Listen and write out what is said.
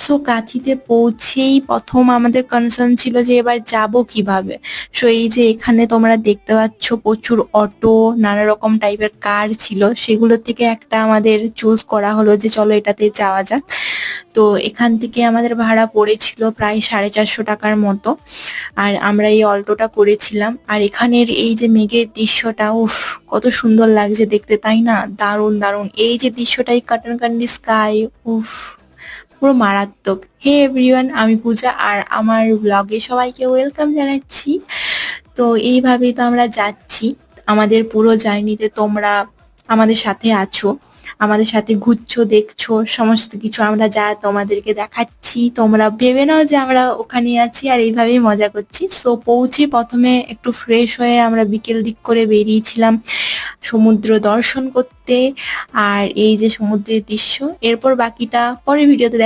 So কাঁথিতে পৌঁছেই প্রথম আমাদের কনসার্ন ছিল যে এবার যাব কিভাবে। সো এই যে এখানে তোমরা দেখতে পাচ্ছ প্রচুর অটো, নানা রকম টাইপের কার ছিল, সেগুলো থেকে একটা আমাদের চুজ করা হলো যে চলো এটাতে যাওয়া যাক। তো এখান থেকে আমাদের ভাড়া পড়েছিল প্রায় 450 টাকার মতো, আর আমরা এই অল্টোটা করেছিলাম। আর এখানের এই যে মেঘের দৃশ্যটা, উফ কত সুন্দর লাগছে দেখতে, তাই না? দারুণ দারুণ এই যে দৃশ্যটাই, কাটন কান্ডি স্কাই, উফ পুরো মারাত্মক। হে এভরিওয়ান, আমি পূজা আর আমার ব্লগে সবাইকে ওয়েলকাম জানাচ্ছি। তো এইভাবেই তো আমরা যাচ্ছি আমাদের পুরো জার্নিতে, তোমরা আমাদের সাথে আছো, আমাদের সাথে ঘুরছো, দেখছো সমস্ত কিছু আমরা যা তোমাদেরকে দেখাচ্ছি, তোমরা ভেবে নাও যে আমরা ওখানে আছি আর এইভাবেই মজা করছি। সো পৌঁছে প্রথমে একটু ফ্রেশ হয়ে আমরা বিকেল দিক করে বেরিয়েছিলাম সমুদ্র দর্শন করতে, আর এই যে সমুদ্রের দৃশ্য, এরপর বাকিটা পরের ভিডিওতে দেখা